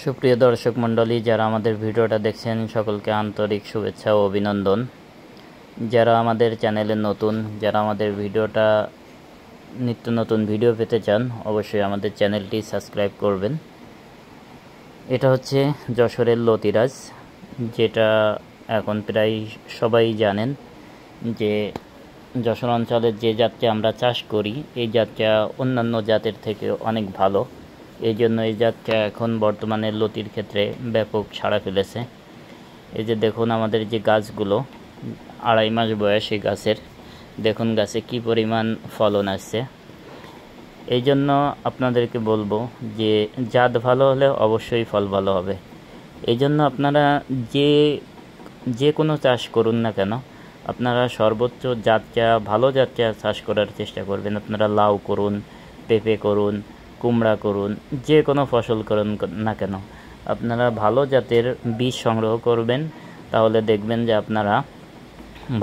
সুপ্রিয় দর্শক মণ্ডলী, যারা আমাদের ভিডিওটা দেখছেন সকলকে আন্তরিক শুভেচ্ছা ও অভিনন্দন। যারা আমাদের চ্যানেলে নতুন, যারা আমাদের ভিডিওটা নিত্য নতুন ভিডিও পেতে চান, অবশ্যই আমাদের চ্যানেলটি সাবস্ক্রাইব করবেন। এটা হচ্ছে যশোরের লতিরাজ, যেটা এখন প্রায় সবাই জানেন যে যশোর অঞ্চলের যে জাতটা আমরা চাষ করি এই জাতটা অন্যান্য জাতের থেকে অনেক ভালো। এই জন্য এই জাতটা এখন বর্তমানে লতির ক্ষেত্রে ব্যাপক সাড়া ফেলেছে। এই যে দেখুন আমাদের যে গাছগুলো 2.5 মাস বয়স, এই গাছের দেখুন গাছে কি পরিমাণ ফলন আসছে। এই জন্য আপনাদেরকে বলবো যে জাত ভালো হলে অবশ্যই ফল ভালো হবে। এই জন্য আপনারা যে কোনো চাষ করুন না কেন, আপনারা সর্বোচ্চ জাতটা ভালো জাতটা চাষ করার চেষ্টা করবেন। আপনারা লাউ করুন, পেঁপে করুন, কুমড়া করুন, যে কোনো ফসল করুন না কেন, আপনারা ভালো জাতের বীজ সংগ্রহ করবেন, তাহলে দেখবেন যে আপনারা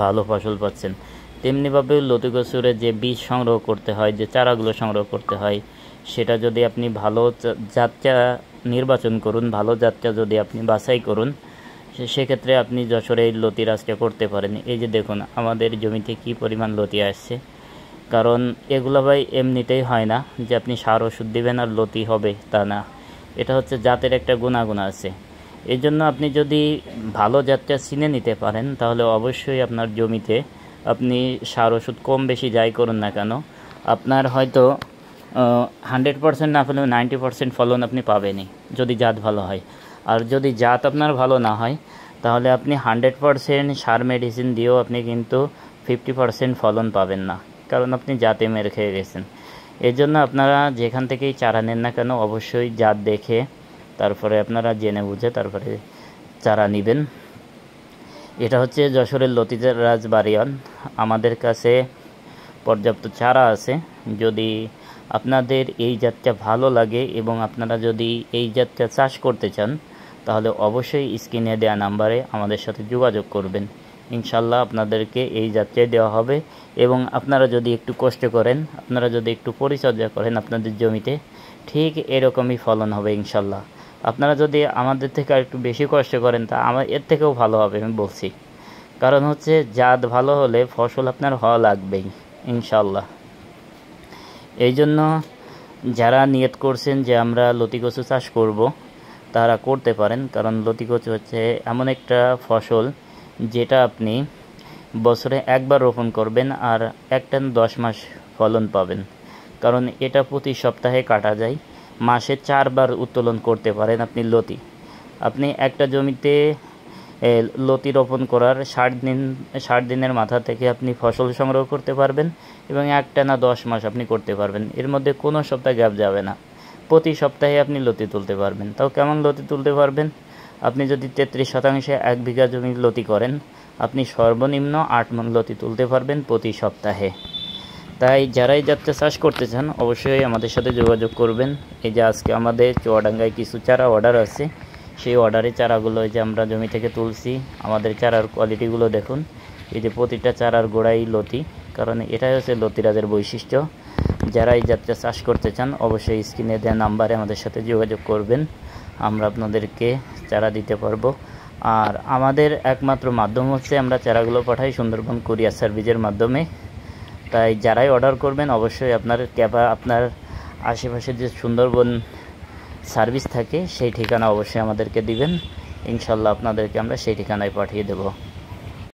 ভালো ফসল পাচ্ছেন। তেমনিভাবে লতি কচুরে যে বীজ সংগ্রহ করতে হয়, যে চারাগুলো সংগ্রহ করতে হয়, সেটা যদি আপনি ভালো জাতটা নির্বাচন করুন, ভালো জাতটা যদি আপনি বাছাই করুন, সেক্ষেত্রে আপনি যশোরে এই লতিরাজটা করতে পারেন। এই যে দেখুন আমাদের জমিতে কি পরিমাণ লতি আসছে, কারণ এগুলো ভাই এমনিতেই হয় না যে আপনি সার ওষুধ দিবেন আর লতি হবে, তা না। এটা হচ্ছে জাতের একটা গুণাগুণ আছে। এই জন্য আপনি যদি ভালো জাতটা চিনে নিতে পারেন, তাহলে অবশ্যই আপনার জমিতে আপনি সার ওষুধ কম বেশি যাই করুন না কেন, আপনার হয়তো 100% না পেলেও 90% ফলন আপনি পাবেনই, যদি জাত ভালো হয়। আর যদি জাত আপনার ভালো না হয়, তাহলে আপনি 100% সার মেডিসিন দিয়েও আপনি কিন্তু 50% ফলন পাবেন না, কারণ আপনি জাতে মেরে খেয়ে গেছেন। এই জন্য আপনারা যেখান থেকেই চারা নেন না কেন, অবশ্যই জাত দেখে তারপরে আপনারা জেনে বুঝে তারপরে চারা নেবেন। এটা হচ্ছে যশোরের লতিরাজ বাড়িয়ান। আমাদের কাছে পর্যাপ্ত চারা আছে। যদি আপনাদের এই জাতটা ভালো লাগে এবং আপনারা যদি এই জাতটা চাষ করতে চান, তাহলে অবশ্যই স্ক্রিনে দেওয়া নাম্বারে আমাদের সাথে যোগাযোগ করবেন। ইনশাল্লাহ আপনাদেরকে এই জাতটাই দেওয়া হবে। এবং আপনারা যদি একটু কষ্ট করেন, আপনারা যদি একটু পরিচর্যা করেন আপনাদের জমিতে, ঠিক এরকমই ফলন হবে ইনশাল্লাহ। আপনারা যদি আমাদের থেকে আর একটু বেশি কষ্ট করেন, তা আমার এর থেকেও ভালো হবে আমি বলছি। কারণ হচ্ছে জাত ভালো হলে ফসল আপনার হওয়া লাগবেই ইনশাল্লাহ। এই জন্য যারা নিয়ত করছেন যে আমরা লতি কচু চাষ করব, তারা করতে পারেন। কারণ লতি কচু হচ্ছে এমন একটা ফসল যেটা আপনি বছরে একবার রোপণ করবেন আর 10 মাস ফলন পাবেন। কারণ এটা প্রতি সপ্তাহে কাটা যায়, মাসে 4 বার উত্তোলন করতে পারেন আপনি লতি। আপনি একটা জমিতে লতি রোপণ করার 60 দিনের মাথা থেকে আপনি ফসল সংগ্রহ করতে পারবেন এবং একটানা 10 মাস আপনি করতে পারবেন। এর মধ্যে কোনো সপ্তাহ গ্যাপ যাবে না, প্রতি সপ্তাহে আপনি লতি তুলতে পারবেন। তাও কেমন লতি তুলতে পারবেন? আপনি যদি 33% 1 বিঘা জমি লতি করেন, আপনি সর্বনিম্ন 8 মণ লতি তুলতে পারবেন প্রতি সপ্তাহে। তাই যারাই যাত্রা চাষ করতে চান, অবশ্যই আমাদের সাথে যোগাযোগ করবেন। এই যে আজকে আমাদের চুয়াডাঙ্গায় কিছু চারা অর্ডার আছে, সেই অর্ডারের চারাগুলো যে আমরা জমি থেকে তুলছি। আমাদের চারার কোয়ালিটিগুলো দেখুন। এই যে প্রতিটা চারার গোড়াই লতি, কারণ এটাই হচ্ছে লতিরাজের বৈশিষ্ট্য। যারা এই যাত্রা চাষ করতে চান, অবশ্যই স্ক্রিনে দেওয়া নাম্বারে আমাদের সাথে যোগাযোগ করবেন, আমরা আপনাদেরকে চারা দিতে পারবো। আর আমাদের একমাত্র মাধ্যম হচ্ছে আমরা চারাগুলো পাঠাই সুন্দরবন কুরিয়ার সার্ভিসের মাধ্যমে। তাই যারাই অর্ডার করবেন, অবশ্যই আপনার আশেপাশে যে সুন্দরবন সার্ভিস থাকে সেই ঠিকানা অবশ্যই আমাদেরকে দিবেন। ইনশাল্লাহ আপনাদেরকে আমরা সেই ঠিকানায় পাঠিয়ে দেব।